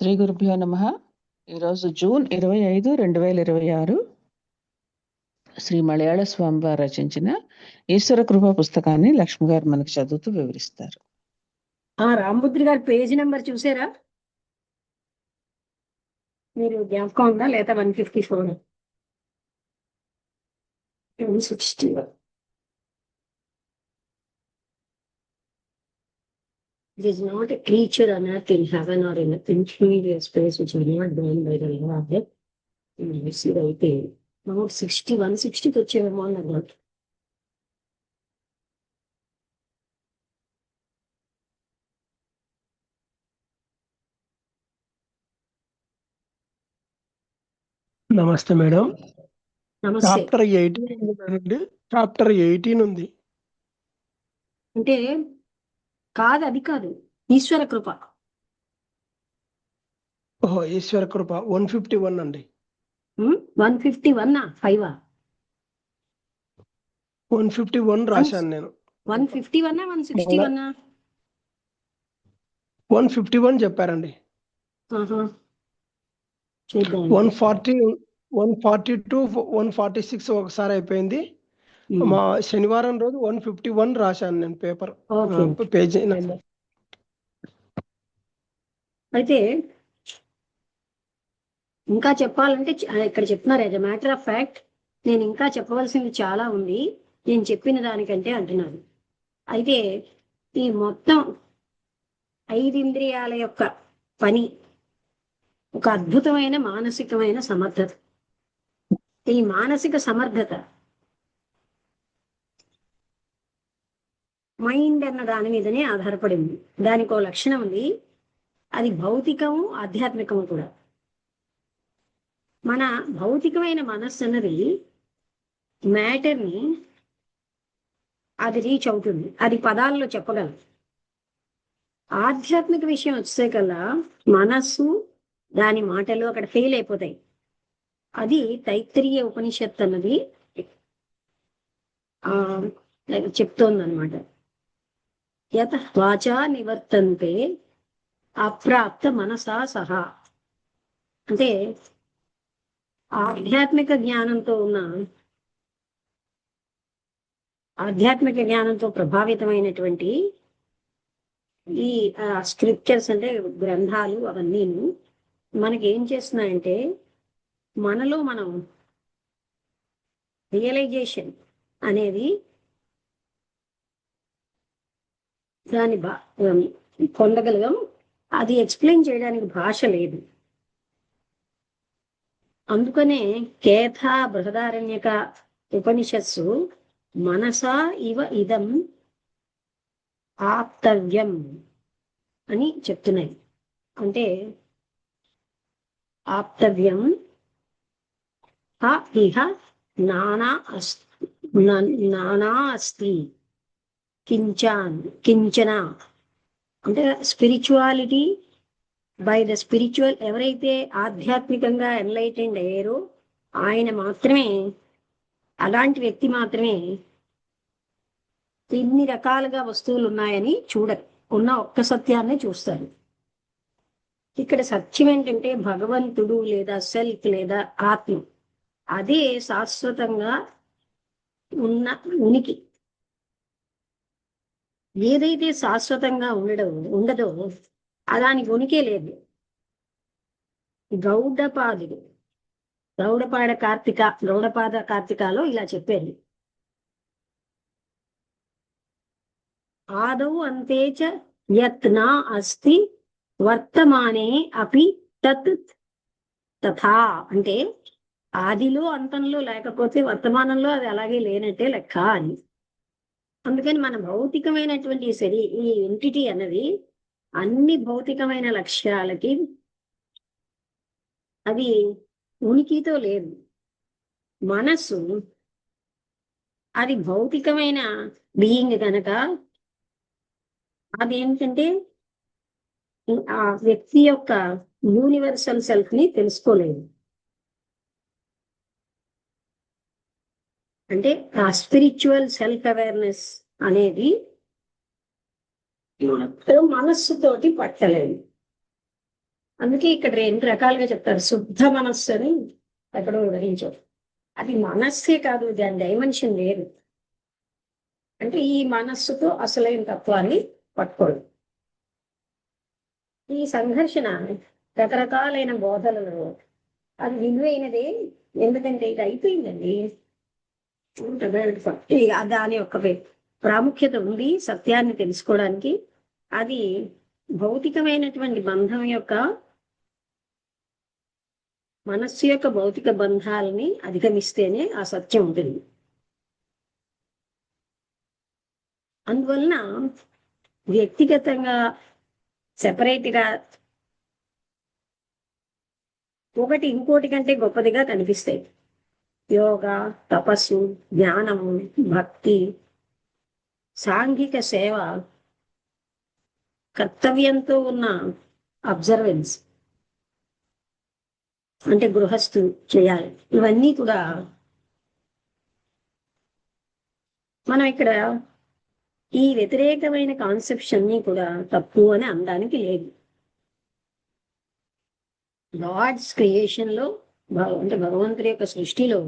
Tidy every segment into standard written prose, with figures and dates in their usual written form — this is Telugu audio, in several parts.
శ్రీ గురుభ్యో నమః. ఈరోజు జూన్ 25, 2026 శ్రీ మలయాళ స్వామి వారు రచించిన ఈశ్వర కృప పుస్తకాన్ని లక్ష్మి గారు మనకు చదువుతూ వివరిస్తారు. రామబుద్రి గారి పేజీ నెంబర్ చూసారా? మీరు జ్ఞాపకం ఉందా లేదా? 154 160. It is not a creature on earth, in heaven or in infinite space which is not born by the law of death. You see right there. Now 60, 160 వచ్చేమో అన్నమాట. నమస్తే మేడం. నమస్తే. చాప్టర్ 18 ఉంది కదండి? చాప్టర్ 18 ఉంది. అంటే కాదు, అది కాదు, ఈశ్వర కృప. ఓహో, ఈశ్వర కృప 151 అండి. 151 5 151 రాశాను నేను. 151 161 151 చెప్పారండి. 140 142 146 ఒకసారి అయిపోయింది. మా శనివారం రోజు 151 రాశాను నేను పేపర్ పేజీ నెంబర్. అయితే ఇంకా చెప్పాలంటే ఇక్కడ చెప్తున్నారు, as a matter of fact నేను ఇంకా చెప్పవలసింది చాలా ఉంది నేను చెప్పిన దానికంటే అంటున్నారు. అయితే ఈ మొత్తం 5 ఇంద్రియాల యొక్క పని ఒక అద్భుతమైన మానసికమైన సమర్థత. ఈ మానసిక సమర్థత మైండ్ అన్న దాని మీదనే ఆధారపడింది. దానికి ఒక లక్షణం ఉంది, అది భౌతికము ఆధ్యాత్మికము కూడా. మన భౌతికమైన మనస్సు అన్నది మ్యాటర్ని అది రీచ్ అవుతుంది, అది పదాల్లో చెప్పగలదు. ఆధ్యాత్మిక విషయం వచ్చే కల్లా మనస్సు దాని మాటలు అక్కడ ఫెయిల్ అయిపోతాయి. అది తైత్తిరీయ ఉపనిషత్తు అన్నది చెప్తోందనమాట. యత వాచా నివర్తంతే అప్రాప్త మనసా సహా. అంటే ఆధ్యాత్మిక జ్ఞానంతో ప్రభావితమైనటువంటి ఈ స్క్రిప్చర్స్ అంటే గ్రంథాలు అవన్నీ మనకి ఏం చేస్తున్నాయంటే మనలో మనం రియలైజేషన్ అనేది దాన్ని పొందగలగం. అది ఎక్స్ప్లెయిన్ చేయడానికి భాష లేదు. అందుకనే కేథ బృహదారణ్యక ఉపనిషత్సు మనసా ఇవ ఇదం ఆప్తవ్యం అని చెప్తున్నాయి. అంటే ఆప్తవ్యం ఇహ నానా అస్తి కించన. అంటే స్పిరిచువాలిటీ బై ద స్పిరిచువల్, ఎవరైతే ఆధ్యాత్మికంగా ఎన్లైటెండ్ అయ్యారో ఆయన మాత్రమే, అలాంటి వ్యక్తి మాత్రమే ఇన్ని రకాలుగా వస్తువులు ఉన్నాయని చూడరు, ఉన్న ఒక్క సత్యాన్ని చూస్తారు. ఇక్కడ సత్యం ఏంటంటే భగవంతుడు లేదా సెల్ఫ్ లేదా ఆత్మ, అదే శాశ్వతంగా ఉన్న ఉనికి. ఏదైతే శాశ్వతంగా ఉండదో దానికి ఉనికే లేదు. గౌడపాద కార్తికాలో ఇలా చెప్పారు, ఆదౌ అంతేచ యత్ నా అస్తి వర్తమానే అపి తత్ తథా. అంటే ఆదిలో అంతంలో లేకపోతే వర్తమానంలో అది అలాగే లేనట్టే లెక్క అని. అందుకని మన భౌతికమైనటువంటి ఈ ఎంటిటీ అన్నది అన్ని భౌతికమైన లక్ష్యాలకి అది ఉనికితో లేదు. మనస్సు అది భౌతికమైన బీయింగ్ కనుక అదేంటంటే ఆ వ్యక్తి యొక్క యూనివర్సల్ సెల్ఫ్ ని తెలుసుకోలేదు. అంటే ఆ స్పిరిచువల్ సెల్ఫ్ అవేర్నెస్ అనేది మనస్సుతోటి పట్టలేదు. అందుకే ఇక్కడ రెండు రకాలుగా చెప్తారు. శుద్ధ మనస్సు అని ఎక్కడో గ్రహించారు. అది మనస్సే కాదు, దాని డైమెన్షన్ లేదు. అంటే ఈ మనస్సుతో అసలైన తత్వాన్ని పట్టుకోడు. ఈ సంఘర్షణ రకరకాలైన బోధలలో అది విలువైనదే. ఎందుకంటే ఇది అయిపోయిందండి. దాని యొక్క ప్రాముఖ్యత ఉంది సత్యాన్ని తెలుసుకోవడానికి. అది భౌతికమైనటువంటి బంధం యొక్క, మనస్సు యొక్క భౌతిక బంధాలని అధిగమిస్తేనే ఆ సత్యం ఉంటుంది. అందువలన వ్యక్తిగతంగా సెపరేట్గా ఒకటి ఇంకోటి కంటే గొప్పదిగా కనిపిస్తాయి. యోగా, తపస్సు, జ్ఞానము, భక్తి, సాంఘిక సేవ, కర్తవ్యంతో ఉన్న అబ్జర్వెన్స్ అంటే గృహస్థు చేయాలి. ఇవన్నీ కూడా మనం ఇక్కడ ఈ వ్యతిరేకమైన కాన్సెప్షన్ ని కూడా తప్పు అని అనడానికి లేదు. గాడ్స్ క్రియేషన్ లో అంటే భగవంతుడి యొక్క సృష్టిలో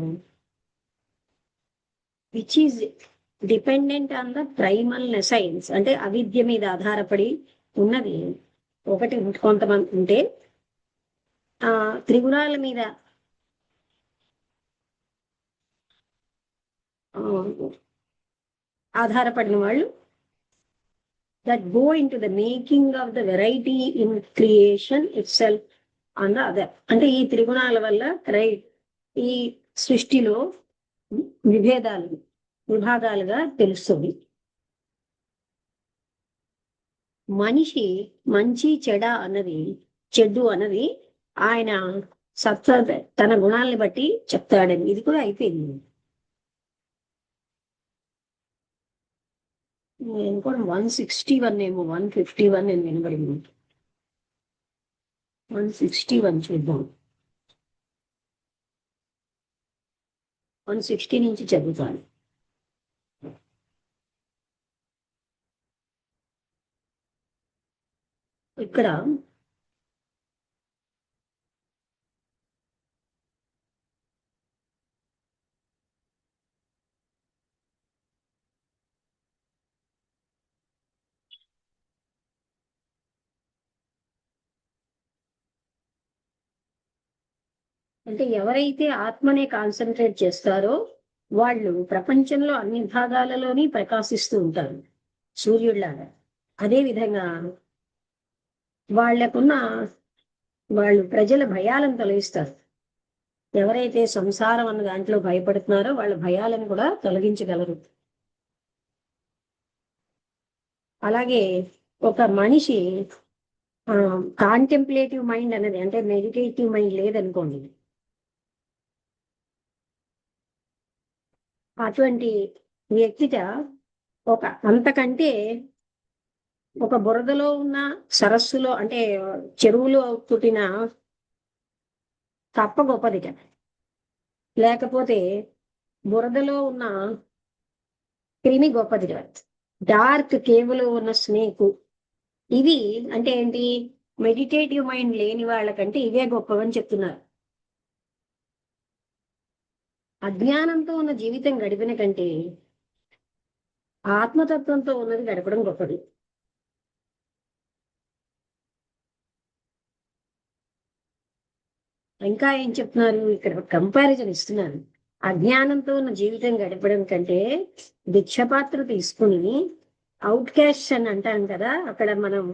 which is dependent on the primal nescience అంటే అవిద్య మీద ఆధారపడి ఉన్నది ఒకటి కొంతమంది ఉంటే, ఆ త్రిగుణాల మీద ఆధారపడిన వాళ్ళు that go into the making of the variety in creation itself on the other. అంటే ఈ త్రిగుణాల వల్ల ఈ సృష్టిలో విభాగాలుగా తెలుస్తుంది. మనిషి మంచి చెడు అన్నది ఆయన సత్వ తన గుణాలను బట్టి చెప్తాడని ఇది కూడా అయిపోయింది. నేను కూడా 161 ఏమో 151 నేను వినబడింది. 161 చూద్దాం. 160 నుంచి చదువుతాను. ఇక్కడ అంటే ఎవరైతే ఆత్మనే కాన్సన్ట్రేట్ చేస్తారో వాళ్ళు ప్రపంచంలో అన్ని భాగాలలోని ప్రకాశిస్తూ ఉంటారు సూర్యుడిలాగా. అదే విధంగా వాళ్ళు ప్రజల భయాలను తొలగిస్తారు. ఎవరైతే సంసారం అన్న దాంట్లో భయపడుతున్నారో వాళ్ళ భయాలను కూడా తొలగించగలరు. అలాగే ఒక మనిషి కాంటెంప్లేటివ్ మైండ్ అనేది అంటే మెడిటేటివ్ మైండ్ లేదనుకోండి, అటువంటి వ్యక్తిట అంతకంటే ఒక బురదలో ఉన్న సరస్సులో అంటే చెరువులో పుట్టిన కప్ప గొప్పదిట, లేకపోతే బురదలో ఉన్న క్రిమి గొప్పదిట, డార్క్ కేవ్లో ఉన్న స్నేక్. ఇవి అంటే ఏంటి? మెడిటేటివ్ మైండ్ లేని వాళ్ళకంటే ఇవే గొప్పవని చెప్తున్నారు. అజ్ఞానంతో ఉన్న జీవితం గడిపిన కంటే ఆత్మతత్వంతో ఉన్నది గడపడం గొప్పది. ఇంకా ఏం చెప్తున్నారు ఇక్కడ? కంపారిజన్ ఇస్తున్నారు. అజ్ఞానంతో ఉన్న జీవితం గడపడం కంటే భిక్షపాత్ర తీసుకుని అవుట్ క్యాస్ట్ అని అంటాం కదా, అక్కడ మనం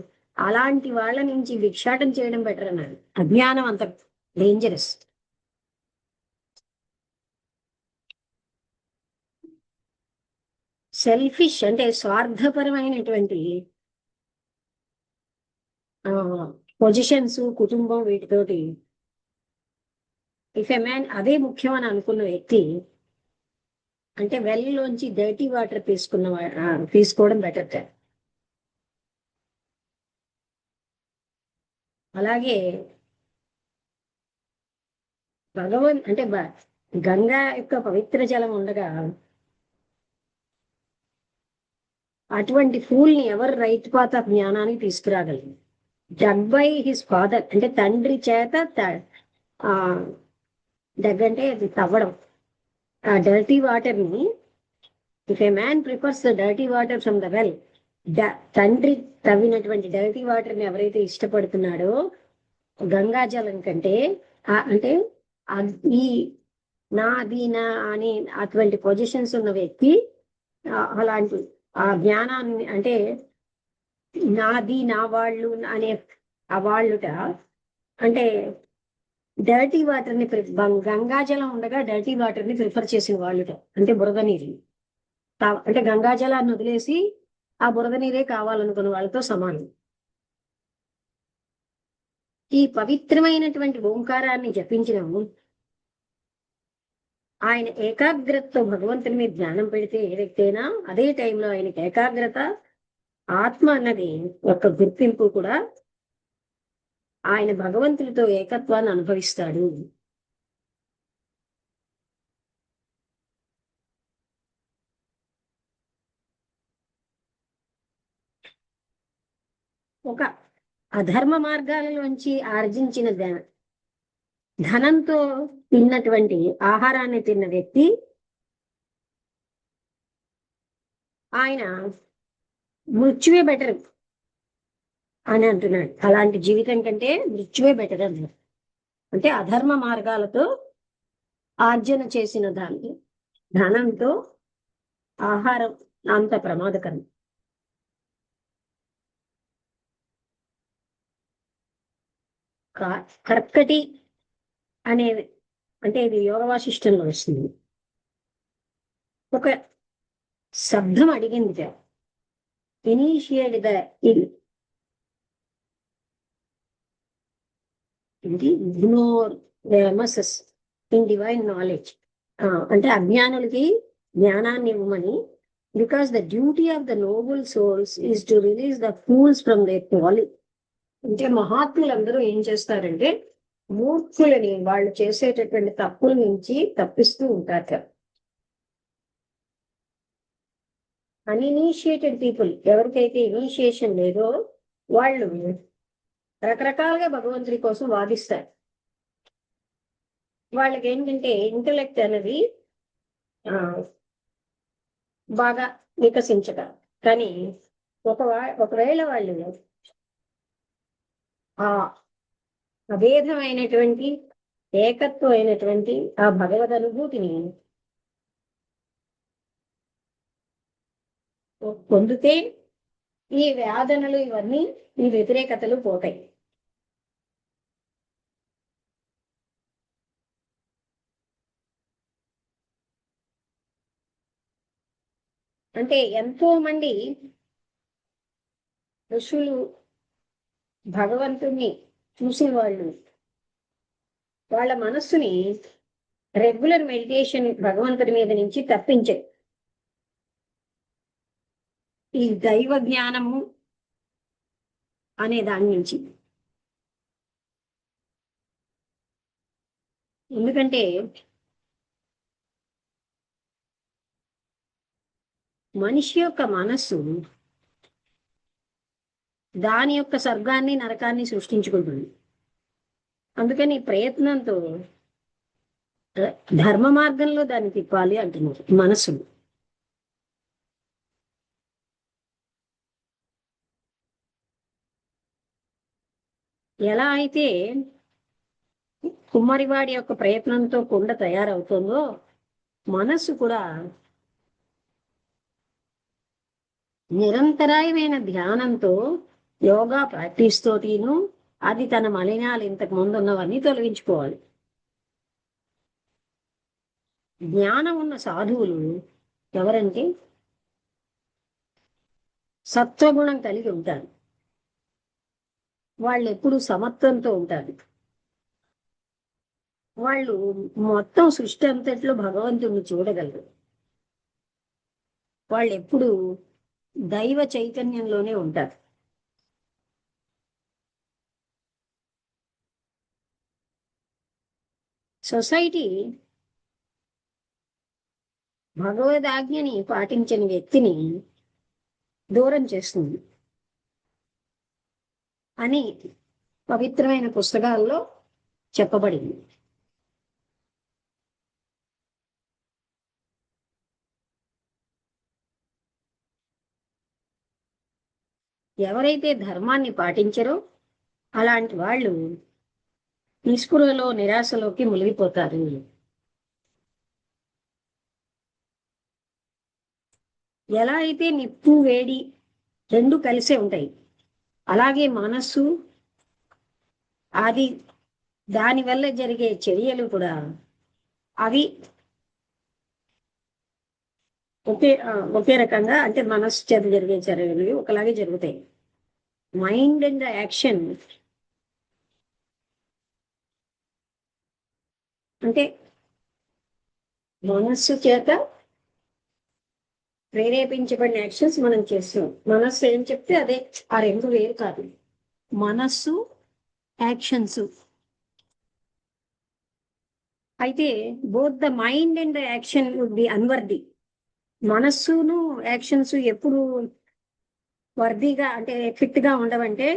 అలాంటి వాళ్ళ నుంచి భిక్షాటం చేయడం బెటర్ అన్నారు. అజ్ఞానం అంత డేంజరస్. సెల్ఫిష్ అంటే స్వార్థపరమైనటువంటి పొజిషన్స్, కుటుంబం, వీటితోటి ఇఫ్ ఎ మ్యాన్ అదే ముఖ్యం అని అనుకున్న వ్యక్తి అంటే వెల్లోంచి డర్టీ వాటర్ తీసుకోవడం బెటర్. అలాగే అంటే గంగా యొక్క పవిత్ర జలం ఉండగా అటువంటి ఫూల్ని ఎవరు రైతు పాత జ్ఞానానికి తీసుకురాగలరు? డగ్ బై హిస్ ఫాదర్, అంటే తండ్రి చేత డగ్ అంటే అది తవ్వడం. ఆ డర్టీ వాటర్ ని, if A man prefers the dirty water from the well, తండ్రి తవ్వినటువంటి డర్టీ వాటర్ ని ఎవరైతే ఇష్టపడుతున్నాడో గంగాజలం కంటే, అంటే ఈ నాది నా అని అటువంటి పొజిషన్స్ ఉన్న వ్యక్తి అలాంటి ఆ జ్ఞానాన్ని, అంటే నాది నా వాళ్ళు అనే ఆ వాళ్ళుట, అంటే డర్టీ వాటర్ ని గంగాజలం ఉండగా డర్టీ వాటర్ ని ప్రిఫర్ చేసిన వాళ్ళుట, అంటే బురద నీరు. అంటే గంగాజలాన్ని వదిలేసి ఆ బురద నీరే కావాలనుకున్న వాళ్ళతో సమానం. ఈ పవిత్రమైనటువంటి ఓంకారాన్ని జపించిన ఆయన ఏకాగ్రతతో భగవంతుని మీద ధ్యానం పెడితే ఏ వ్యక్తి అయినా అదే టైంలో ఆయనకి ఏకాగ్రత, ఆత్మ అన్నది ఒక గుర్తింపు కూడా, ఆయన భగవంతుడితో ఏకత్వాన్ని అనుభవిస్తాడు. ఒక అధర్మ మార్గాలలోంచి ఆర్జించిన ధనంతో తిన్నటువంటి ఆహారాన్ని తిన్న వ్యక్తి ఆయన మృత్యువే బెటర్ అని అంటున్నాడు. అలాంటి జీవితం కంటే మృత్యువే బెటర్ అన్నాడు. అంటే అధర్మ మార్గాలతో ఆర్జన చేసిన ధనంతో ఆహారం అంత ప్రమాదకరం. కర్కటి అనేది, అంటే ఇది యోగ వాసిష్టంలో వస్తుంది. ఒక శబ్దం అడిగింది, initiate the ignore the masses in divine knowledge, అంటే అజ్ఞానులకి జ్ఞానాన్ని ఇవ్వమని. Because the duty of the noble souls is to release the fools from their folly. అంటే మహాత్ములందరూ ఏం చేస్తారంటే మూర్ఖులని వాళ్ళు చేసేటటువంటి తప్పుల నుంచి తప్పిస్తూ ఉంటారు. అన్ఇనిషియేటెడ్ పీపుల్, ఎవరికైతే ఇనిషియేషన్ లేదో వాళ్ళు రకరకాలుగా భగవంతుడి కోసం వాదిస్తారు. వాళ్ళకి ఏంటంటే ఇంటలెక్ట్ అనేది బాగా వికసించక, కానీ ఒకవేళ వాళ్ళు ఆ అభేదమైనటువంటి ఏకత్వమైనటువంటి ఆ భగవద్ అనుభూతిని పొందితే ఈ వేదనలు ఇవన్నీ, ఈ వ్యతిరేకతలు పోతాయి. అంటే ఎంతో మంది ఋషులు భగవంతుణ్ణి చూసిన వాళ్ళు వాళ్ళ మనస్సుని రెగ్యులర్ మెడిటేషన్ భగవంతుడి మీద నుంచి తప్పించే ఈ దైవ జ్ఞానము అనే దాని నుంచి. ఎందుకంటే మనిషి యొక్క మనస్సు దాని యొక్క స్వర్గాన్ని నరకాన్ని సృష్టించుకుంటుంది. అందుకని ప్రయత్నంతో ధర్మ మార్గంలో దాన్ని తిప్పాలి అంటున్నారు మనస్సును. ఎలా అయితే కుమ్మరివాడి యొక్క ప్రయత్నంతో కుండ తయారవుతుందో మనస్సు కూడా నిరంతరాయమైన ధ్యానంతో, యోగా ప్రాక్టీస్ తోటిను అది తన మలినాలు ఇంతకు ముందు ఉన్నవన్నీ తొలగించుకోవాలి. జ్ఞానం ఉన్న సాధువులు ఎవరంటే సత్వగుణం కలిగి ఉంటారు. వాళ్ళు ఎప్పుడు సమత్వంతో ఉంటారు. వాళ్ళు మొత్తం సృష్టి అంతట్లో భగవంతుడిని చూడగలరు. వాళ్ళు ఎప్పుడు దైవ చైతన్యంలోనే ఉంటారు. సొసైటీ భగవదాజ్ఞని పాటించని వ్యక్తిని దూరం చేస్తుంది. అని పవిత్రమైన పుస్తకాల్లో చెప్పబడింది. ఎవరైతే ధర్మాన్ని పాటించరో అలాంటి వాళ్ళు నిస్పృహలో నిరాశలోకి మునిగిపోతారు. ఎలా అయితే నిప్పు వేడి రెండు కలిసే ఉంటాయి, అలాగే మనస్సు అది దానివల్ల జరిగే చర్యలు కూడా అవి ఒకే రకంగా, అంటే మనస్సు చేత జరిగే చర్యలు ఒకలాగే జరుగుతాయి. మైండ్ అండ్ యాక్షన్ అంటే మనస్సు చేత ప్రేరేపించబడిన యాక్షన్స్ మనం చేస్తున్నాం. మనస్సు ఏం చెప్తే అదే, ఆ రెండు వేరు కాదు. మనస్సు యాక్షన్స్ అయితే both the mind and action would be unworthy. మనస్సును యాక్షన్స్ ఎప్పుడు వర్దీగా అంటే ఫిట్ గా ఉండవంటే,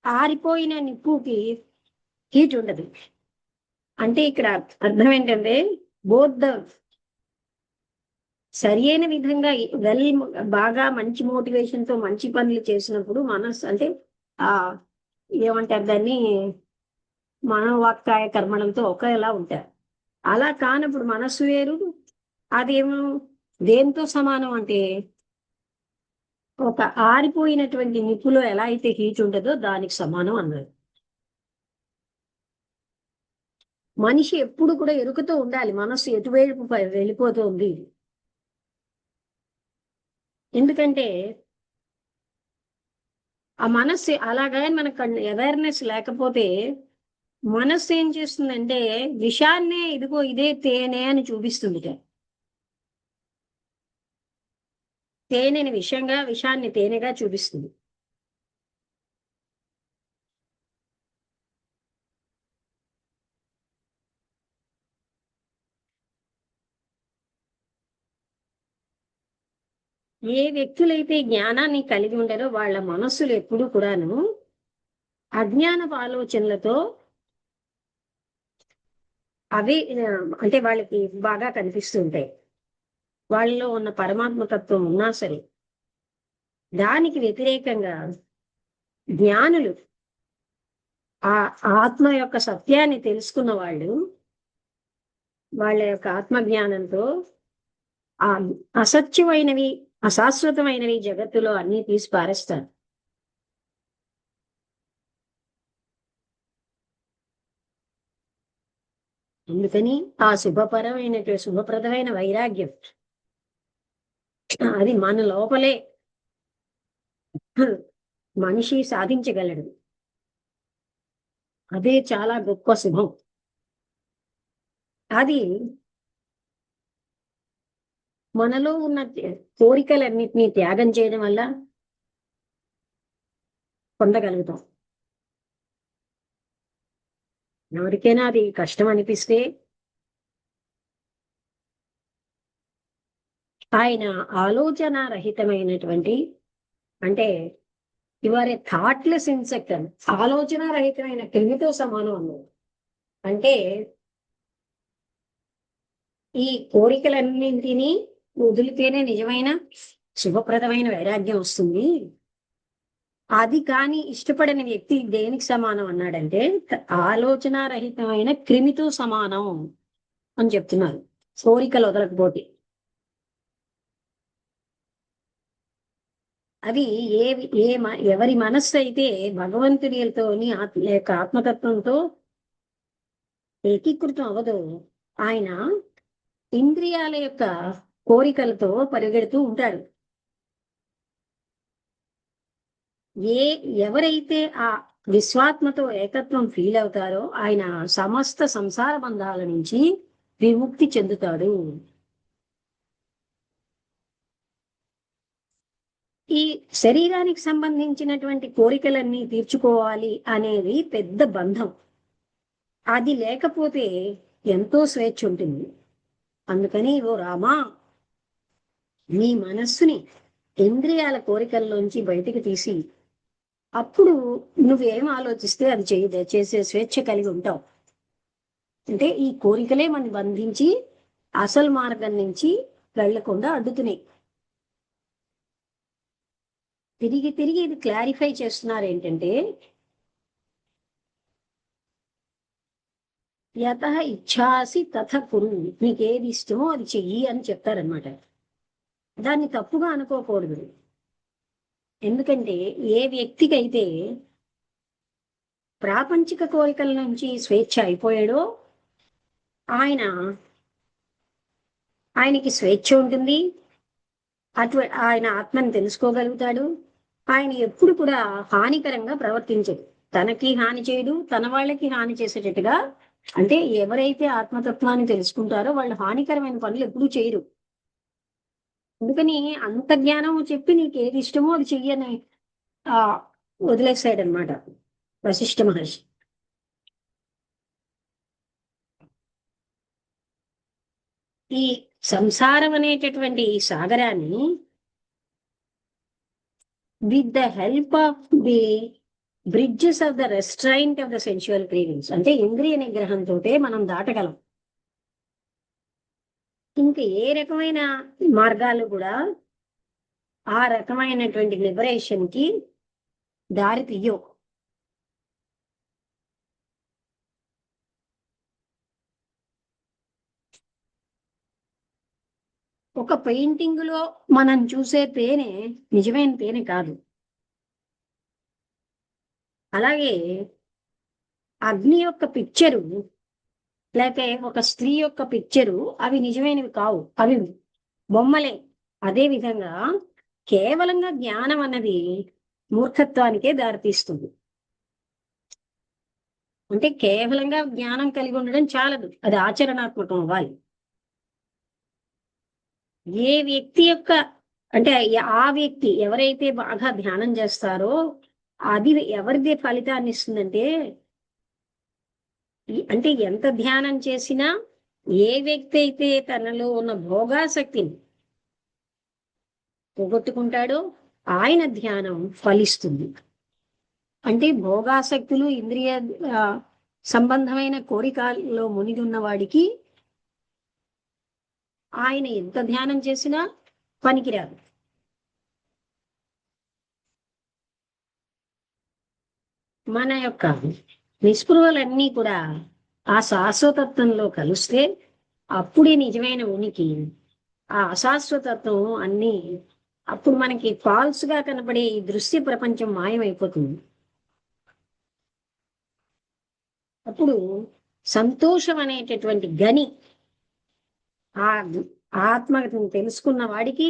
ఆరిపోయిన నిప్పుకి హీట్ ఉండదు. అంటే ఇక్కడ అర్థం ఏంటంటే బోత్ ద సరి అయిన విధంగా బాగా మంచి మోటివేషన్ తో మంచి పనులు చేసినప్పుడు మనస్సు అంటే ఆ ఏమంటారు దాన్ని, మనోవాక్కాయ కర్మణంతో ఒకేలా ఉంటారు. అలా కానప్పుడు మనస్సు వేరు, అదేమో దేంతో సమానం అంటే ఒక ఆరిపోయినటువంటి నిప్పులో ఎలా అయితే హీట్ ఉంటుందో దానికి సమానం అన్నారు. మనిషి ఎప్పుడు కూడా ఎరుకతో ఉండాలి మనస్సు ఎటువైపు వెళ్ళిపోతుంది. ఎందుకంటే ఆ మనస్సు అలాగా మనకు అవేర్నెస్ లేకపోతే మనస్సు ఏం చేస్తుందంటే విషాన్నే ఇదిగో ఇదే తేనె అని చూపిస్తుంది. తేనెని విషంగా, విషాన్ని తేనెగా చూపిస్తుంది. ఏ వ్యక్తులైతే జ్ఞానాన్ని కలిగి ఉంటారో వాళ్ళ మనస్సులు ఎప్పుడు కూడాను అజ్ఞానపు ఆలోచనలతో అవి అంటే వాళ్ళకి బాగా కనిపిస్తూ ఉంటాయి. వాళ్ళలో ఉన్న పరమాత్మ తత్వం ఉన్నా సరే దానికి వ్యతిరేకంగా జ్ఞానులు, ఆ ఆత్మ యొక్క సత్యాన్ని తెలుసుకున్న వాళ్ళు వాళ్ళ యొక్క ఆత్మజ్ఞానంతో ఆ అసత్యమైనవి, అశాశ్వతమైనవి జగత్తులో అన్ని తీసి పారేస్తారు. అందుకని ఆ శుభప్రదమైన వైరాగ్యం అది మన లోపలే మనిషి సాధించగలడు. అదే చాలా గొప్ప శుభం. అది మనలో ఉన్న కోరికలన్నిటినీ త్యాగం చేయడం వల్ల పొందగలుగుతాం. ఎవరికైనా అది కష్టం అనిపిస్తే ఆయన ఆలోచన రహితమైనటువంటి, అంటే ఇవారే థాట్లెస్ ఇన్సెక్ట్ అని, ఆలోచన రహితమైన క్రిమితో సమానం అన్నారు. అంటే ఈ కోరికలన్నింటినీ వదిలితేనే నిజమైన శుభప్రదమైన వైరాగ్యం వస్తుంది. అది కానీ ఇష్టపడని వ్యక్తి దేనికి సమానం అన్నాడంటే ఆలోచన రహితమైన క్రిమితో సమానం అని చెప్తున్నారు. కోరికలు వదలకపోతే అది ఎవరి మనస్సు అయితే భగవంతుడితోని యొక్క ఆత్మతత్వంతో ఏకీకృతం అవ్వదు, ఆయన ఇంద్రియాల యొక్క కోరికలతో పరిగెడుతూ ఉంటాడు. ఎవరైతే ఆ విశ్వాత్మతో ఏకత్వం ఫీల్ అవుతారో ఆయన సమస్త సంసార బంధాల నుంచి విముక్తి చెందుతాడు. ఈ శరీరానికి సంబంధించినటువంటి కోరికలన్నీ తీర్చుకోవాలి అనేది పెద్ద బంధం. అది లేకపోతే ఎంతో స్వేచ్ఛ ఉంటుంది. అందుకని ఓ రామా, నీ మనస్సుని ఇంద్రియాల కోరికల్లోంచి బయటికి తీసి అప్పుడు నువ్వేం ఆలోచిస్తే అది చేసే స్వేచ్ఛ కలిగి ఉంటావు. అంటే ఈ కోరికలే మన బంధించి అసలు మార్గం నుంచి వెళ్లకుండా అడ్డుతున్నాయి. తిరిగి తిరిగి ఇది క్లారిఫై చేస్తున్నారు ఏంటంటే, యత ఇచ్ఛాసి తథ కురు, నీకేది ఇష్టమో అది చెయ్యి అని చెప్తారనమాట. దాన్ని తప్పుగా అనుకోకూడదు. ఎందుకంటే ఏ వ్యక్తికైతే ప్రాపంచిక కోరికల నుంచి స్వేచ్ఛ అయిపోయాడో ఆయనకి స్వేచ్ఛ ఉంటుంది. ఆయన ఆత్మని తెలుసుకోగలుగుతాడు. ఆయన ఎప్పుడు కూడా హానికరంగా ప్రవర్తించడు. తనకి హాని చేయడు, తన వాళ్ళకి హాని చేసేటట్టుగా. అంటే ఎవరైతే ఆత్మతత్వాన్ని తెలుసుకుంటారో వాళ్ళు హానికరమైన పనులు ఎప్పుడూ చేయరు. అందుకని అంత జ్ఞానం చెప్పి నీకు ఏది ఇష్టమో అది చెయ్యని వదిలేస్తాడనమాట వశిష్ఠ మహర్షి. ఈ సంసారం అనేటటువంటి ఈ సాగరాన్ని with the help of the bridges of the restraint of the sensual cravings, అంటే ఇంద్రియ నిగ్రహంతో మనం దాటగలం. ఇంకా ఏ రకమైన మార్గాలు కూడా ఆ రకమైనటువంటి లిబరేషన్ కి దారి తీయవు. ఒక పెయింటింగ్ లో మనం చూసే తేనె నిజమైన తేనె కాదు. అలాగే అగ్ని యొక్క పిక్చరు లేక ఒక స్త్రీ యొక్క పిక్చరు అవి నిజమైనవి కావు, అవి బొమ్మలే. అదే విధంగా కేవలంగా జ్ఞానం అన్నది మూర్ఖత్వానికే దారితీస్తుంది. అంటే కేవలంగా జ్ఞానం కలిగి ఉండడం చాలదు, అది ఆచరణాత్మకం అవ్వాలి. ఏ వ్యక్తి యొక్క అంటే ఆ వ్యక్తి ఎవరైతే బాగా ధ్యానం చేస్తారో అది ఎవరిదే ఫలితాన్ని ఇస్తుందంటే, అంటే ఎంత ధ్యానం చేసినా ఏ వ్యక్తి అయితే తనలో ఉన్న భోగాసక్తిని పోగొట్టుకుంటాడో ఆయన ధ్యానం ఫలిస్తుంది. అంటే భోగాసక్తులు ఇంద్రియ సంబంధమైన కోరికల్లో మునిగి ఉన్న వాడికి ఆయన ఎంత ధ్యానం చేసినా పనికిరాదు. మన యొక్క నిస్పృహలన్నీ కూడా ఆ శాశ్వతత్వంలో కలిస్తే అప్పుడే నిజమైన ఉనికి. ఆ అశాశ్వతత్వం అన్ని అప్పుడు మనకి ఫాల్స్ గా కనబడే ఈ దృశ్య ప్రపంచం మాయమైపోతుంది. అప్పుడు సంతోషం అనేటటువంటి గని ఆ ఆత్మను తెలుసుకున్న వాడికి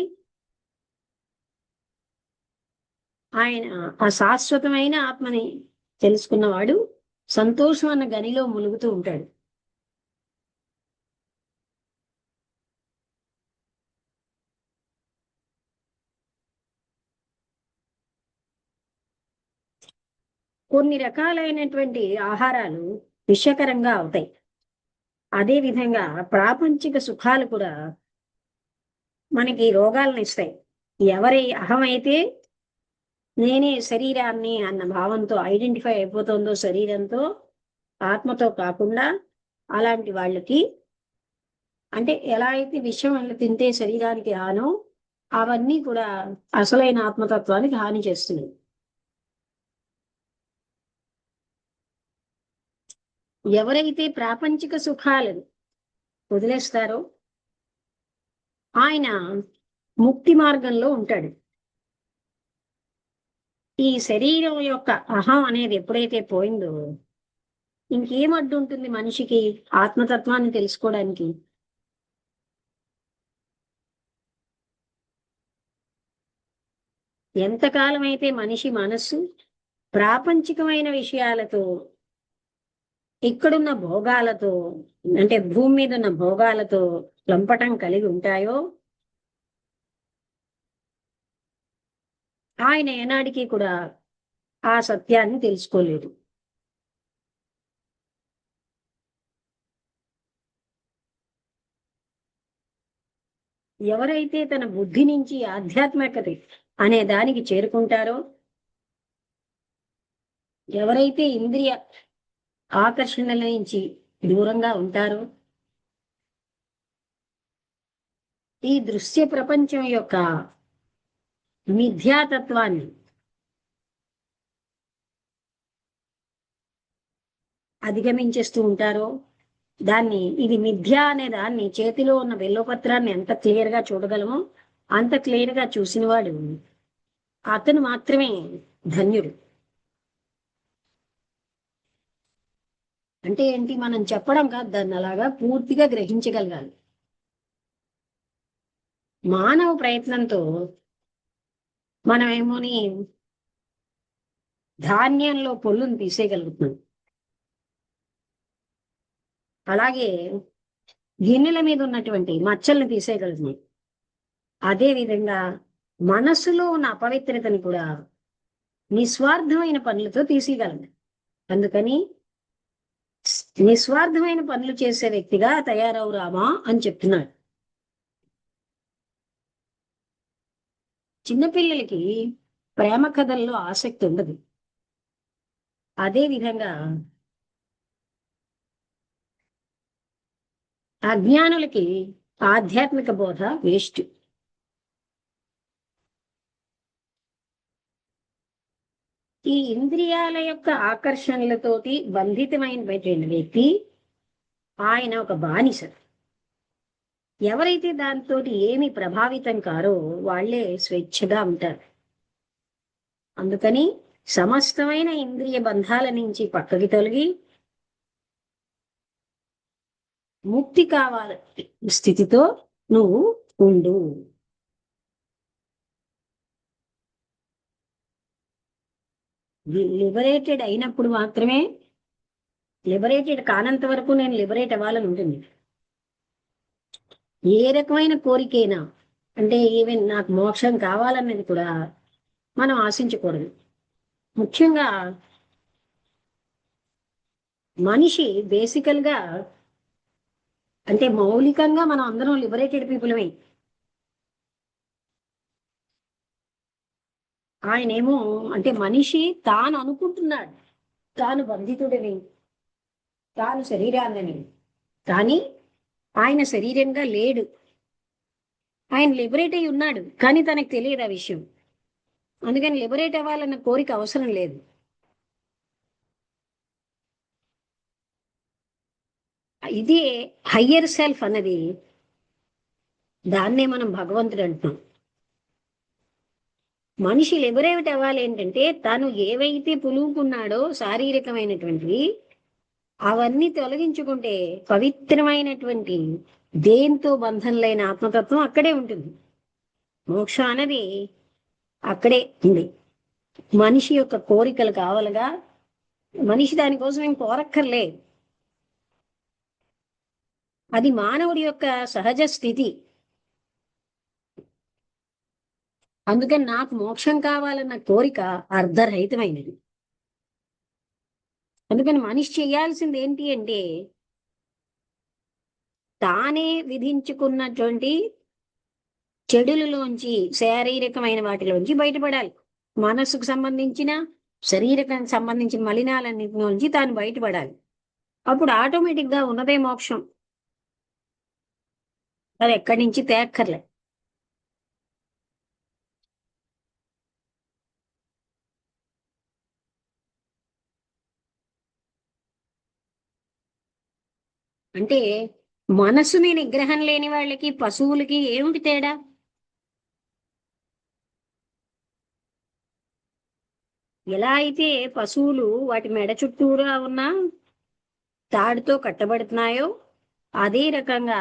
ఆయన ఆ శాశ్వతమైన ఆత్మని తెలుసుకున్నవాడు సంతోషం అన్న గనిలో ములుగుతూ ఉంటాడు. కొన్ని రకాలైనటువంటి ఆహారాలు విషకరంగా అవుతాయి. అదే విధంగా ప్రాపంచిక సుఖాలు కూడా మనకి రోగాలను ఇస్తాయి. ఎవరి అహమైతే నేనే శరీరాన్ని అన్న భావంతో ఐడెంటిఫై అయిపోతుందో శరీరంతో, ఆత్మతో కాకుండా, అలాంటి వాళ్ళకి అంటే ఎలా అయితే విషయం తింటే శరీరానికి హానో అవన్నీ కూడా అసలైన ఆత్మతత్వానికి హాని చేస్తున్నాయి. ఎవరైతే ప్రాపంచిక సుఖాలను వదిలేస్తారో ఆయన ముక్తి మార్గంలో ఉంటాడు. ఈ శరీరం యొక్క అహం అనేది ఎప్పుడైతే పోయిందో ఇంకేం అడ్డు ఉంటుంది మనిషికి ఆత్మతత్వాన్ని తెలుసుకోవడానికి? ఎంతకాలం అయితే మనిషి మనస్సు ప్రాపంచికమైన విషయాలతో, ఇక్కడున్న భోగాలతో, అంటే భూమి మీద ఉన్న భోగాలతో లంపటం కలిగి ఉంటాయో ఆయన ఏనాడికి కూడా ఆ సత్యాన్ని తెలుసుకోలేదు. ఎవరైతే తన బుద్ధి నుంచి ఆధ్యాత్మికత అనే దానికి చేరుకుంటారో, ఎవరైతే ఇంద్రియ ఆకర్షణల నుంచి దూరంగా ఉంటారో, ఈ దృశ్య ప్రపంచం యొక్క మిథ్యాతత్వాన్ని అధిగమించేస్తూ ఉంటారో, దాన్ని ఇది మిథ్య అనే దాన్ని చేతిలో ఉన్న బెల్లపత్రాన్ని ఎంత క్లియర్ గా చూడగలమో అంత క్లియర్ గా చూసిన వాడు అతను మాత్రమే ధన్యుడు. అంటే ఏంటి, మనం చెప్పడం కాదు, దాన్ని అలాగా పూర్తిగా గ్రహించగలగాలి. మానవ ప్రయత్నంతో మనమేమోని ధాన్యంలో పొల్లును తీసేయగలుగుతున్నాం. అలాగే గిన్నెల మీద ఉన్నటువంటి మచ్చల్ని తీసేయగలుగుతున్నాం. అదే విధంగా మనస్సులో ఉన్న అపవిత్రతని కూడా నిస్వార్థమైన పనులతో తీసేయగలం. అందుకని నిస్వార్థమైన పనులు చేసే వ్యక్తిగా తయారవు రామా అని చెప్తున్నాడు. చిన్నపిల్లలకి ప్రేమ కథల్లో ఆసక్తి ఉండదు. అదే విధంగా అజ్ఞానులకి ఆధ్యాత్మిక బోధ వేస్ట్. ఈ ఇంద్రియాల యొక్క ఆకర్షణలతోటి బంధితమైనటువంటి వ్యక్తి ఆయన ఒక బానిస. ఎవరైతే దాంతో ఏమి ప్రభావితం కారో వాళ్లే స్వేచ్ఛగా ఉంటారు. అందుకని సమస్తమైన ఇంద్రియ బంధాల నుంచి పక్కకి తొలగి ముక్తి కావాలి స్థితితో నువ్వు ఉండు. లిబరేటెడ్ అయినప్పుడు మాత్రమే, లిబరేటెడ్ కానంత వరకు నేను లిబరేట్ అవ్వాలని ఉంటుంది. ఏ రకమైన కోరికైనా, అంటే ఈవెన్ నాకు మోక్షం కావాలన్నది కూడా మనం ఆశించకూడదు. ముఖ్యంగా మనిషి బేసికల్ గా, అంటే మౌలికంగా మనం అందరం లిబరేటెడ్ పీపుల్మే. ఆయనేమో అంటే మనిషి తాను అనుకుంటున్నాడు తాను బంధితుడిని, తాను శరీరాన్ని. కానీ ఆయన శరీరంగా లేడు. ఆయన లిబరేట్ అయి ఉన్నాడు, కానీ తనకు తెలియదు ఆ విషయం. అందుకని లిబరేట్ అవ్వాలన్న కోరిక అవసరం లేదు. ఇదే హయ్యర్ సెల్ఫ్ అన్నది, దాన్నే మనం భగవంతుడు అంటున్నాం. మనిషి లిబరేట్ అవ్వాలి ఏంటంటే తను ఏవైతే పులుకున్నాడో శారీరకమైనటువంటివి అవన్నీ తొలగించుకుంటే పవిత్రమైనటువంటి దేంతో బంధం లేని ఆత్మతత్వం అక్కడే ఉంటుంది. మోక్షం అనేది అక్కడే ఉంది. మనిషి యొక్క కోరికలు కావాలిగా, మనిషి దానికోసం ఏం కోరక్కర్లే. అది మానవుడి యొక్క సహజ స్థితి. అందుకని నాకు మోక్షం కావాలన్న కోరిక అర్ధరహితమైనది. అందుకని మనిషి చేయాల్సింది ఏంటి అంటే తానే విధించుకున్నటువంటి చెడులలోంచి, శారీరకమైన వాటిలోంచి బయటపడాలి. మనస్సుకు సంబంధించిన, శరీరకానికి సంబంధించిన మలినాలన్నింటిలోంచి తాను బయటపడాలి. అప్పుడు ఆటోమేటిక్ గా ఉన్నదే మోక్షం. అది ఎక్కడి నుంచి తేక్కర్లే. అంటే మనసుని నిగ్రహం లేని వాళ్ళకి పశువులకి ఏమిటి తేడా? ఎలా అయితే పశువులు వాటి మెడ చుట్టూరా ఉన్న తాడుతో కట్టబడుతున్నాయో అదే రకంగా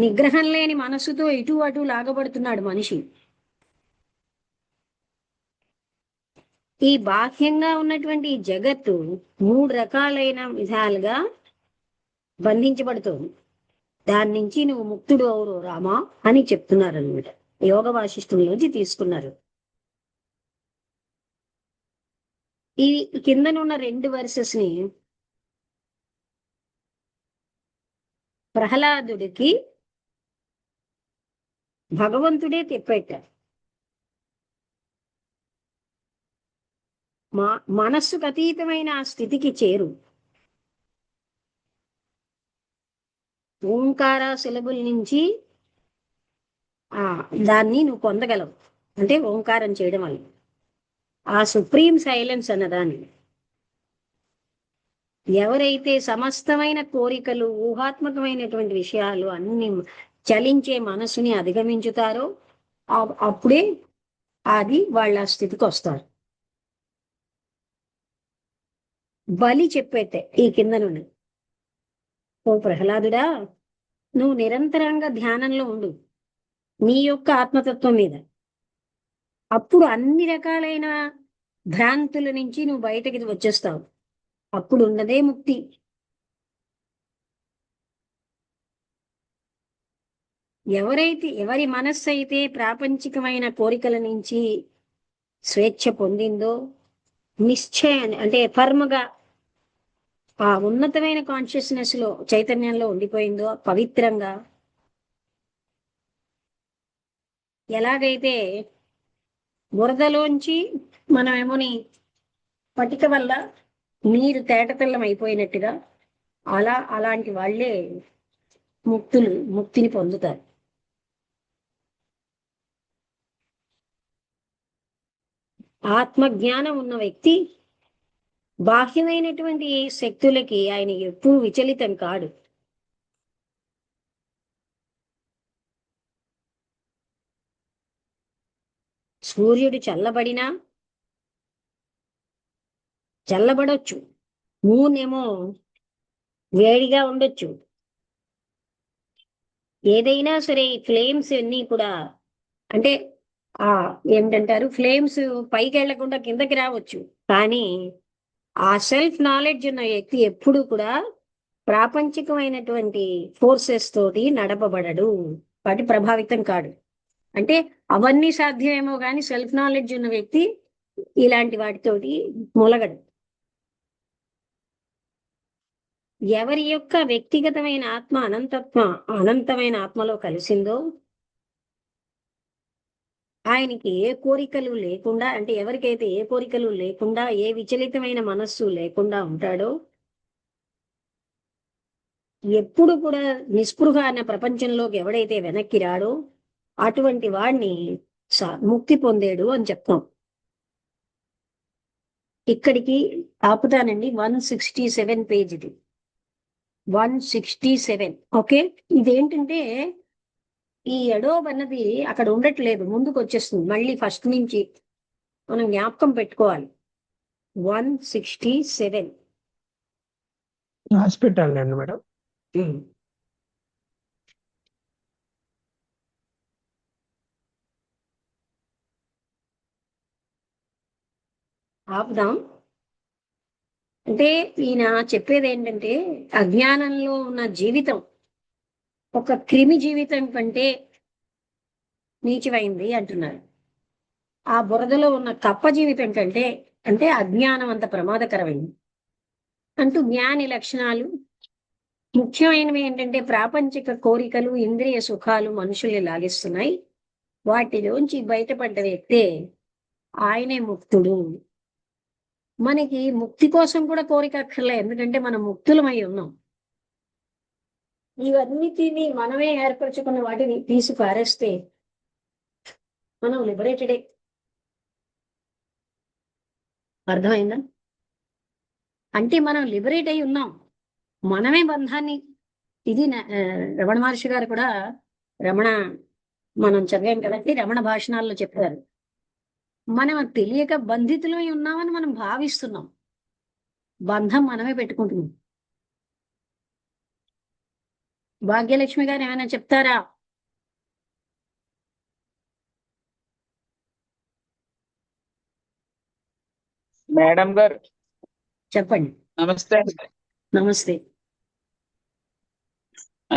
నిగ్రహం లేని మనసుతో ఇటు అటు లాగబడుతున్నాడు మనిషి. ఈ బాహ్యంగా ఉన్నటువంటి జగత్తు 3 రకాలైన విధాలుగా బంధించబడుతుంది. దాని నుంచి నువ్వు ముక్తుడు అవురు రామా అని చెప్తున్నారు అనమాట. యోగ వాసిష్ఠంలోంచి తీసుకున్నారు. ఈ కిందనున్న 2 వర్సెస్ ని ప్రహ్లాదుడికి భగవంతుడే చెప్పేటారు. మనస్సుకు అతీతమైన ఆ స్థితికి చేరు. ఓంకార సిలబుల్ నుంచి దాన్ని నువ్వు పొందగలవు. అంటే ఓంకారం చేయడం వల్ల ఆ సుప్రీం సైలెన్స్ అన్నదాన్ని ఎవరైతే సమస్తమైన కోరికలు, ఊహాత్మకమైనటువంటి విషయాలు అన్ని చలించే మనసుని అధిగమించుతారో అప్పుడే అది వాళ్ళ స్థితికి వస్తారు. బలి చెప్పేటే ఈ కింద నుండి, ఓ ప్రహ్లాదుడా, నువ్వు నిరంతరంగా ధ్యానంలో ఉండు నీ యొక్క ఆత్మతత్వం మీద. అప్పుడు అన్ని రకాలైన భ్రాంతుల నుంచి నువ్వు బయటకి వచ్చేస్తావు. అప్పుడు ఉన్నదే ముక్తి. ఎవరి మనస్సు అయితే ప్రాపంచికమైన కోరికల నుంచి స్వేచ్ఛ పొందిందో, నిశ్చయం అంటే ఫర్మ్గా ఆ ఉన్నతమైన కాన్షియస్నెస్ లో, చైతన్యంలో ఉండిపోయిందో, పవిత్రంగా, ఎలాగైతే బురదలోంచి మనమేమోని పటిక వల్ల నీరు తేటతెల్లం అయిపోయినట్టుగా అలాంటి వాళ్ళే ముక్తిని పొందుతారు. ఆత్మజ్ఞానం ఉన్న వ్యక్తి బాహ్యమైనటువంటి శక్తులకి ఆయన ఎప్పుడూ విచలితం కాడు. సూర్యుడు చల్లబడొచ్చు, మూనేమో వేడిగా ఉండొచ్చు. ఏదైనా సరే ఈ ఫ్లేమ్స్ అన్ని కూడా అంటే ఏమిటంటారు, ఫ్లేమ్స్ పైకి వెళ్లకుండా కిందకి రావచ్చు. కానీ ఆ సెల్ఫ్ నాలెడ్జ్ ఉన్న వ్యక్తి ఎప్పుడు కూడా ప్రాపంచికమైనటువంటి ఫోర్సెస్ తోటి నడపబడడు, వాటి ప్రభావితం కాడు. అంటే అవన్నీ సాధ్యమేమో కానీ సెల్ఫ్ నాలెడ్జ్ ఉన్న వ్యక్తి ఇలాంటి వాటితోటి మొలగడు. ఎవరి యొక్క వ్యక్తిగతమైన ఆత్మ అనంతమైన ఆత్మలో కలిసిందో ఆయనకి ఏ కోరికలు లేకుండా, అంటే ఎవరికైతే ఏ కోరికలు లేకుండా, ఏ విచలితమైన మనస్సు లేకుండా ఉంటాడో, ఎప్పుడు కూడా నిస్పృహ అన్న ప్రపంచంలోకి ఎవడైతే వెనక్కి రాడో అటువంటి వాడిని ముక్తి పొందేడు అని చెప్తాం. ఇక్కడికి ఆపుతానండి. 167 పేజ్ ఇది, 167. ఓకే, ఇదేంటంటే ఈ ఎడోబ్ అన్నది అక్కడ ఉండట్లేదు, ముందుకు వచ్చేస్తుంది. మళ్ళీ ఫస్ట్ నుంచి మనం జ్ఞాపకం పెట్టుకోవాలి. 167 రాసి పెట్టాలండి మేడం. ఆపుదాం. అంటే ఈయన చెప్పేది ఏంటంటే అజ్ఞానంలో ఉన్న జీవితం ఒక క్రిమి జీవితం కంటే నీచమైంది అంటున్నారు. ఆ బురదలో ఉన్న కప్ప జీవితం కంటే అంటే అజ్ఞానం అంత ప్రమాదకరమైంది అంటూ జ్ఞాని లక్షణాలు ముఖ్యమైనవి ఏంటంటే ప్రాపంచిక కోరికలు, ఇంద్రియ సుఖాలు మనుషుల్ని లాగిస్తున్నాయి. వాటిలోంచి బయటపడ్డ వ్యక్తే ఆయనే ముక్తుడు. మనకి ముక్తి కోసం కూడా కోరిక అక్కర్లే, ఎందుకంటే మనం ముక్తులమై ఉన్నాం. ఇవన్నిటిని మనమే ఏర్పరచుకున్న వాటిని తీసి పారేస్తే మనం లిబరేటెడే. అర్థమైందా? అంటే మనం లిబరేట్ అయి ఉన్నాం, మనమే బంధాన్ని. ఇది రమణ మహర్షి గారు కూడా మనం చదివాం కదండి, రమణ భాషణాల్లో చెప్పారు. మనం తెలియక బంధితులమై ఉన్నామని మనం భావిస్తున్నాం, బంధం మనమే పెట్టుకుంటున్నాం. భాగ్యలక్ష్మి గారు ఏమైనా చెప్తారా? మేడం గారు చెప్పండి. నమస్తే. నమస్తే.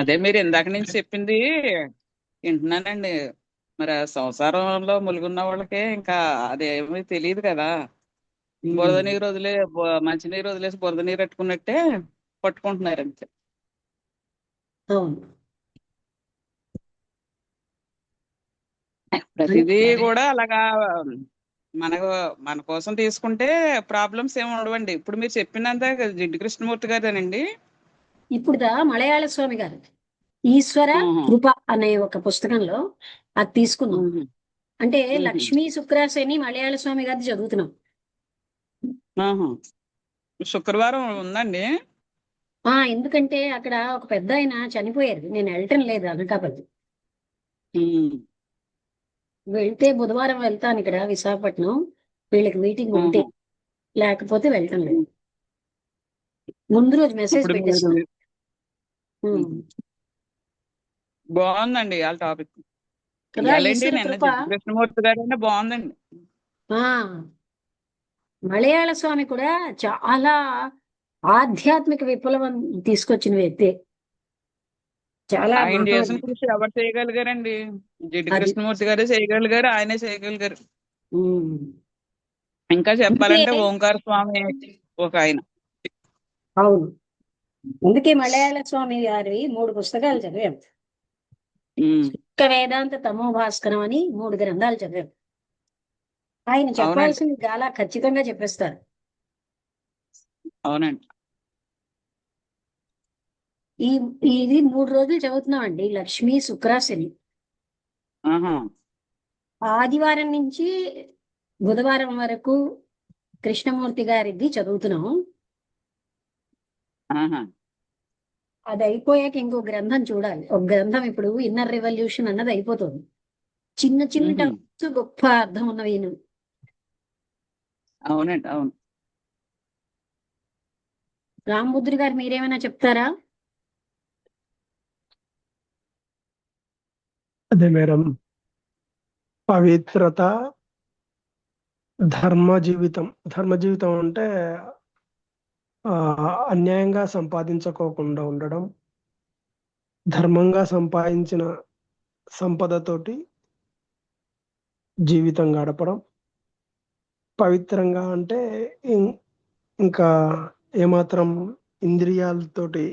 అదే మీరు ఇందాక నుంచి చెప్పింది వింటున్నానండి. మరి ఆ సంసారంలో ములుగున్న వాళ్ళకి ఇంకా అదేమీ తెలియదు కదా. బురద నీరు వదిలే మంచి నీరు వదిలేసి బురద నీరు పెట్టుకున్నట్టే పట్టుకుంటున్నారు అంతే. అవును. ప్రతిదీ కూడా అలాగా మనకు మన కోసం తీసుకుంటే ప్రాబ్లమ్స్ ఏమి ఉండవండి. ఇప్పుడు మీరు చెప్పినంత జిడ్డు కృష్ణమూర్తి గారేనండి. ఇప్పుడు మలయాళ స్వామి గారు ఈశ్వర ఆహా. కృప అనే ఒక పుస్తకంలో అది తీసుకున్నాం. ఉహు. అంటే ఉహు. లక్ష్మీ శుక్రాశని మలయాళ స్వామి గారిది చదువుతున్నాం. ఆహా. శుక్రవారం ఉందండి. ఎందుకంటే అక్కడ ఒక పెద్ద ఆయన చనిపోయారు, నేను వెళ్ళటం లేదు అనకాపల్లి. ఉమ్. వెళ్తే బుధవారం వెళ్తాను ఇక్కడ విశాఖపట్నం, వీళ్ళకి మీటింగ్ ఉంటే, ఆహా. లేకపోతే వెళ్ళటం లేదు. ముందు రోజు మెసేజ్ ఇప్పుడు మీరు పెట్టేస్తున్నాం. బాగుందండి వాళ్ళ టాపిక్. కదా ఇవ్వాలండి ఈశ్వర నిన్న కృప. జిడ్డు కృష్ణమూర్తి గారైనా బాగుందండి. ఆ మలయాళ స్వామి కూడా చాలా ఆధ్యాత్మిక విప్లవం తీసుకొచ్చిన వ్యక్తి. చాలా ఆయన చేసిన మహోన్నత. కృషి ఎవరు చేయగలిగారండి? జిడ్డు అది కృష్ణమూర్తి గారే చేయగలిగారు, ఆయనే చేయగలిగారు. ఉమ్. ఇంకా అందుకే చెప్పాలంటే ఓంకార స్వామి ఒక ఆయన. అవును, అందుకే మలయాళ స్వామి గారి 3 పుస్తకాలు చదివాం. ఉమ్. ఒక్క వేదాంత తమో భాస్కరం అని 3 గ్రంథాలు చదివాం. ఆయన అవునండి, చెప్పాల్సింది చాలా ఖచ్చితంగా చెప్పేస్తారు. అవునండి. ఈ ఇది 3 రోజులు చదువుతున్నామండి, లక్ష్మీ శుక్రాశని. ఆహా. ఆదివారం నుంచి బుధవారం వరకు కృష్ణమూర్తి గారిది చదువుతున్నాం. ఆహా. అది అయిపోయాక ఇంకో గ్రంథం చూడాలి. ఒక గ్రంథం ఇప్పుడు ఇన్నర్ రెవల్యూషన్ అన్నది అయిపోతుంది. చిన్న చిన్న ఉహు. terms గొప్ప అర్థం ఉన్నవి. అవునండి, అవును. రామబుద్రి గారు మీరేమైనా చెప్తారా? అదే మేడం, పవిత్రత, ధర్మ జీవితం. ధర్మ జీవితం అంటే అన్యాయంగా సంపాదించుకోకుండా ఉండడం, ధర్మంగా సంపాదించిన సంపదతోటి జీవితం గడపడం. పవిత్రంగా అంటే ఇంకా ఏమాత్రం ఇంద్రియాలతోటి